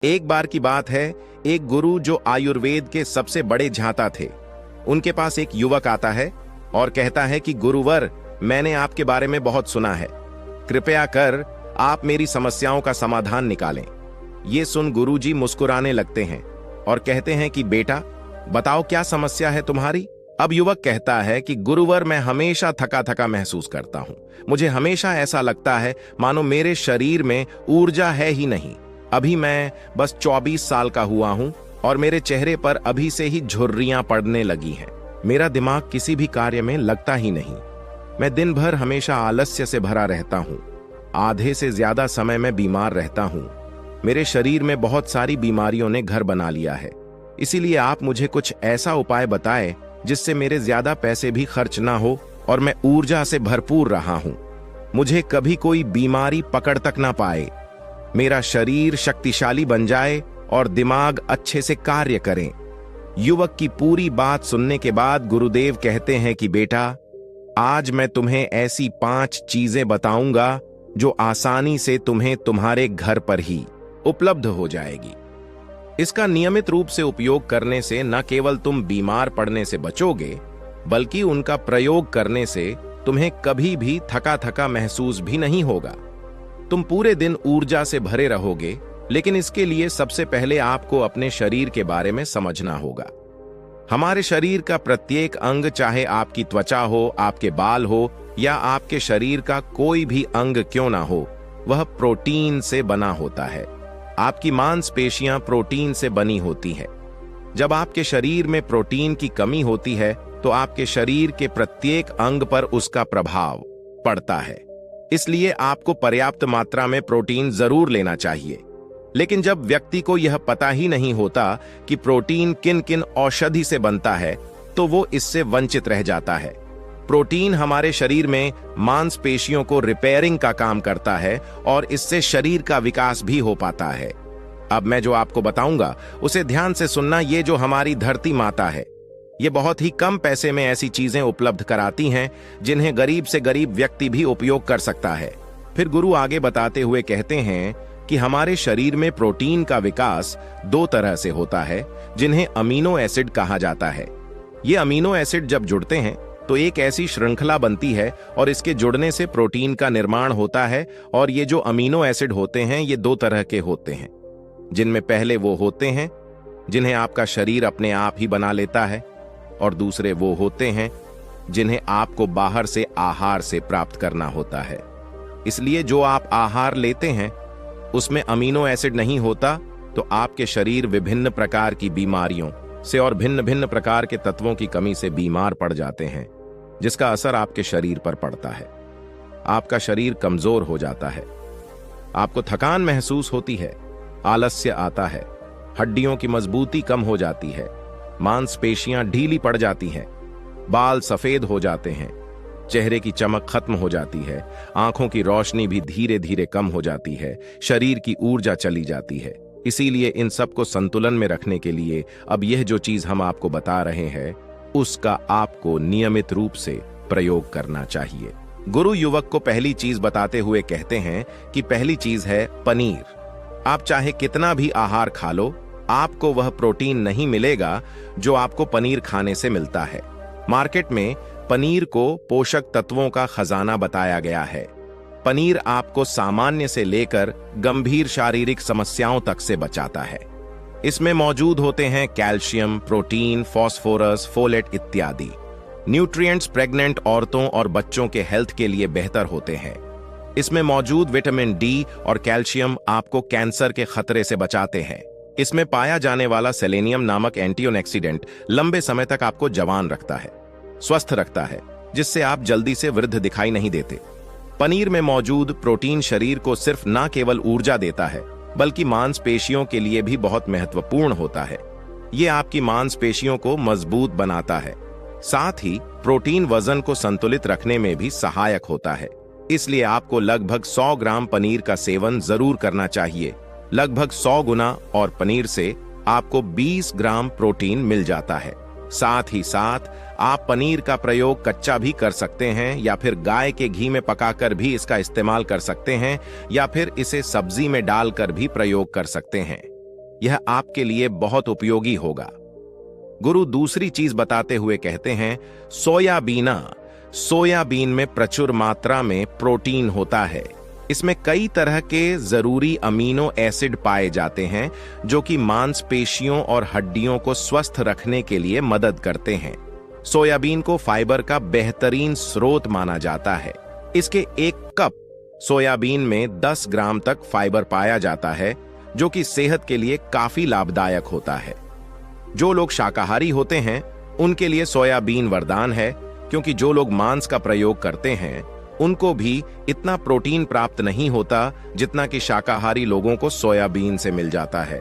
एक बार की बात है, एक गुरु जो आयुर्वेद के सबसे बड़े झांता थे, उनके पास एक युवक आता है और कहता है कि गुरुवर, मैंने आपके बारे में बहुत सुना है, कृपया कर आप मेरी समस्याओं का समाधान निकालें। ये सुन गुरुजी मुस्कुराने लगते हैं और कहते हैं कि बेटा, बताओ क्या समस्या है तुम्हारी। अब युवक कहता है कि गुरुवर, मैं हमेशा थका थका महसूस करता हूं। मुझे हमेशा ऐसा लगता है मानो मेरे शरीर में ऊर्जा है ही नहीं। अभी मैं बस 24 साल का हुआ हूं और मेरे चेहरे पर अभी से ही झुर्रियां पड़ने लगी हैं। मेरा दिमाग किसी भी कार्य में लगता ही नहीं। मैं दिन भर हमेशा आलस्य से भरा रहता हूं। आधे से ज्यादा समय में बीमार रहता हूं। मेरे शरीर में बहुत सारी बीमारियों ने घर बना लिया है। इसीलिए आप मुझे कुछ ऐसा उपाय बताएं जिससे मेरे ज्यादा पैसे भी खर्च ना हो और मैं ऊर्जा से भरपूर रहा हूं। मुझे कभी कोई बीमारी पकड़ तक ना पाए। मेरा शरीर शक्तिशाली बन जाए और दिमाग अच्छे से कार्य करें। युवक की पूरी बात सुनने के बाद गुरुदेव कहते हैं कि बेटा, आज मैं तुम्हें ऐसी 5 चीजें बताऊंगा जो आसानी से तुम्हें तुम्हारे घर पर ही उपलब्ध हो जाएगी। इसका नियमित रूप से उपयोग करने से न केवल तुम बीमार पड़ने से बचोगे, बल्कि उनका प्रयोग करने से तुम्हें कभी भी थका थका महसूस भी नहीं होगा। तुम पूरे दिन ऊर्जा से भरे रहोगे। लेकिन इसके लिए सबसे पहले आपको अपने शरीर के बारे में समझना होगा। हमारे शरीर का प्रत्येक अंग, चाहे आपकी त्वचा हो, आपके बाल हो या आपके शरीर का कोई भी अंग क्यों ना हो, वह प्रोटीन से बना होता है। आपकी मांसपेशियां प्रोटीन से बनी होती हैं। जब आपके शरीर में प्रोटीन की कमी होती है तो आपके शरीर के प्रत्येक अंग पर उसका प्रभाव पड़ता है। इसलिए आपको पर्याप्त मात्रा में प्रोटीन जरूर लेना चाहिए। लेकिन जब व्यक्ति को यह पता ही नहीं होता कि प्रोटीन किन किन औषधि से बनता है, तो वो इससे वंचित रह जाता है। प्रोटीन हमारे शरीर में मांसपेशियों को रिपेयरिंग का काम करता है और इससे शरीर का विकास भी हो पाता है। अब मैं जो आपको बताऊंगा उसे ध्यान से सुनना। ये जो हमारी धरती माता है, ये बहुत ही कम पैसे में ऐसी चीजें उपलब्ध कराती हैं जिन्हें गरीब से गरीब व्यक्ति भी उपयोग कर सकता है। फिर गुरु आगे बताते हुए कहते हैं कि हमारे शरीर में प्रोटीन का विकास 2 तरह से होता है, जिन्हें अमीनो एसिड कहा जाता है। ये अमीनो एसिड जब जुड़ते हैं तो एक ऐसी श्रृंखला बनती है और इसके जुड़ने से प्रोटीन का निर्माण होता है। और ये जो अमीनो एसिड होते हैं, ये 2 तरह के होते हैं, जिनमें पहले वो होते हैं जिन्हें आपका शरीर अपने आप ही बना लेता है, और दूसरे वो होते हैं जिन्हें आपको बाहर से आहार से प्राप्त करना होता है। इसलिए जो आप आहार लेते हैं उसमें अमीनो एसिड नहीं होता, तो आपके शरीर विभिन्न प्रकार की बीमारियों से और भिन्न भिन्न प्रकार के तत्वों की कमी से बीमार पड़ जाते हैं, जिसका असर आपके शरीर पर पड़ता है। आपका शरीर कमजोर हो जाता है, आपको थकान महसूस होती है, आलस्य आता है, हड्डियों की मजबूती कम हो जाती है, मांसपेशियां ढीली पड़ जाती हैं, बाल सफेद हो जाते हैं, चेहरे की चमक खत्म हो जाती है, आंखों की रोशनी भी धीरे धीरे कम हो जाती है, शरीर की ऊर्जा चली जाती है। इसीलिए इन सब को संतुलन में रखने के लिए अब यह जो चीज हम आपको बता रहे हैं, उसका आपको नियमित रूप से प्रयोग करना चाहिए। गुरु युवक को पहली चीज बताते हुए कहते हैं कि पहली चीज है पनीर। आप चाहे कितना भी आहार खा लो, आपको वह प्रोटीन नहीं मिलेगा जो आपको पनीर खाने से मिलता है। मार्केट में पनीर को पोषक तत्वों का खजाना बताया गया है। पनीर आपको सामान्य से लेकर गंभीर शारीरिक समस्याओं तक से बचाता है। इसमें मौजूद होते हैं कैल्शियम, प्रोटीन, फास्फोरस, फोलेट इत्यादि न्यूट्रिएंट्स प्रेग्नेंट औरतों और बच्चों के हेल्थ के लिए बेहतर होते हैं। इसमें मौजूद विटामिन डी और कैल्शियम आपको कैंसर के खतरे से बचाते हैं। इसमें पाया जाने वाला सेलेनियम नामक एंटीऑक्सीडेंट लंबे समय तक आपको जवान रखता है, स्वस्थ रखता है, जिससे आप जल्दी से वृद्ध दिखाई नहीं देते। पनीर में मौजूद प्रोटीन शरीर को सिर्फ न केवल ऊर्जा देता है, बल्कि मांसपेशियों के लिए भी बहुत महत्वपूर्ण होता है। ये आपकी मांसपेशियों को मजबूत बनाता है। साथ ही प्रोटीन वजन को संतुलित रखने में भी सहायक होता है। इसलिए आपको लगभग 100 ग्राम पनीर का सेवन जरूर करना चाहिए। लगभग 100 गुना, और पनीर से आपको 20 ग्राम प्रोटीन मिल जाता है। साथ ही साथ आप पनीर का प्रयोग कच्चा भी कर सकते हैं, या फिर गाय के घी में पकाकर भी इसका इस्तेमाल कर सकते हैं, या फिर इसे सब्जी में डालकर भी प्रयोग कर सकते हैं। यह आपके लिए बहुत उपयोगी होगा। गुरु दूसरी चीज बताते हुए कहते हैं, सोयाबीन में प्रचुर मात्रा में प्रोटीन होता है। इसमें कई तरह के जरूरी अमीनो एसिड पाए जाते हैं जो कि मांसपेशियों और हड्डियों को स्वस्थ रखने के लिए मदद करते हैं। सोयाबीन को फाइबर का बेहतरीन स्रोत माना जाता है। इसके 1 कप सोयाबीन में 10 ग्राम तक फाइबर पाया जाता है, जो कि सेहत के लिए काफी लाभदायक होता है। जो लोग शाकाहारी होते हैं उनके लिए सोयाबीन वरदान है, क्योंकि जो लोग मांस का प्रयोग करते हैं उनको भी इतना प्रोटीन प्राप्त नहीं होता जितना कि शाकाहारी लोगों को सोयाबीन से मिल जाता है।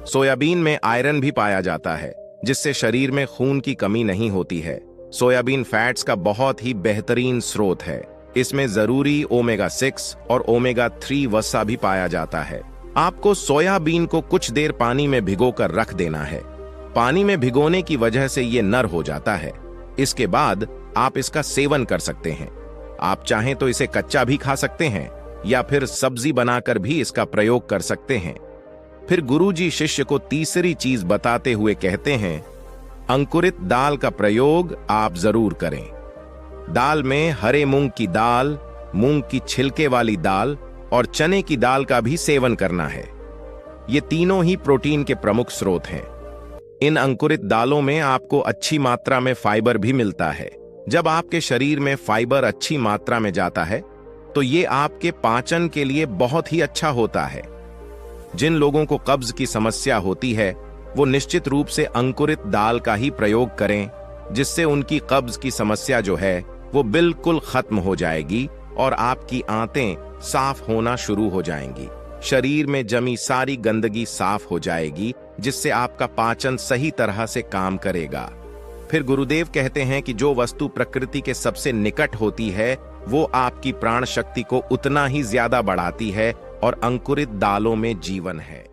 सोयाबीन में आयरन भी पाया जाता है, जिससे शरीर में खून की कमी नहीं होती है। सोयाबीन फैट्स का बहुत ही बेहतरीन स्रोत है। इसमें जरूरी ओमेगा 6 और ओमेगा 3 वसा भी पाया जाता है। आपको सोयाबीन को कुछ देर पानी में भिगोकर रख देना है। पानी में भिगोने की वजह से ये नर हो जाता है। इसके बाद आप इसका सेवन कर सकते हैं। आप चाहें तो इसे कच्चा भी खा सकते हैं या फिर सब्जी बनाकर भी इसका प्रयोग कर सकते हैं। फिर गुरुजी शिष्य को तीसरी चीज बताते हुए कहते हैं, अंकुरित दाल का प्रयोग आप जरूर करें। दाल में हरे मूंग की दाल, मूंग की छिलके वाली दाल और चने की दाल का भी सेवन करना है। ये तीनों ही प्रोटीन के प्रमुख स्रोत हैं। इन अंकुरित दालों में आपको अच्छी मात्रा में फाइबर भी मिलता है। जब आपके शरीर में फाइबर अच्छी मात्रा में जाता है तो ये आपके पाचन के लिए बहुत ही अच्छा होता है। जिन लोगों को कब्ज की समस्या होती है वो निश्चित रूप से अंकुरित दाल का ही प्रयोग करें, जिससे उनकी कब्ज की समस्या जो है वो बिल्कुल खत्म हो जाएगी और आपकी आंतें साफ होना शुरू हो जाएंगी। शरीर में जमी सारी गंदगी साफ हो जाएगी, जिससे आपका पाचन सही तरह से काम करेगा। फिर गुरुदेव कहते हैं कि जो वस्तु प्रकृति के सबसे निकट होती है वो आपकी प्राण शक्ति को उतना ही ज्यादा बढ़ाती है, और अंकुरित दालों में जीवन है।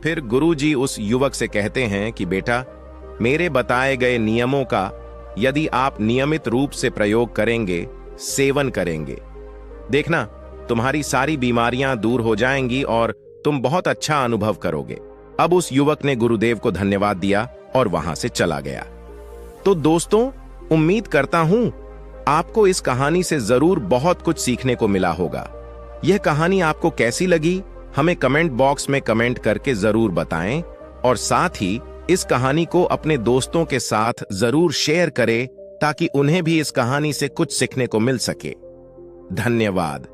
फिर गुरुजी उस युवक से कहते हैं कि बेटा, मेरे बताए गए नियमों का यदि आप नियमित रूप से प्रयोग करेंगे, सेवन करेंगे, देखना तुम्हारी सारी बीमारियां दूर हो जाएंगी और तुम बहुत अच्छा अनुभव करोगे। अब उस युवक ने गुरुदेव को धन्यवाद दिया और वहां से चला गया। तो दोस्तों, उम्मीद करता हूं आपको इस कहानी से जरूर बहुत कुछ सीखने को मिला होगा। यह कहानी आपको कैसी लगी हमें कमेंट बॉक्स में कमेंट करके जरूर बताएं, और साथ ही इस कहानी को अपने दोस्तों के साथ जरूर शेयर करें ताकि उन्हें भी इस कहानी से कुछ सीखने को मिल सके। धन्यवाद।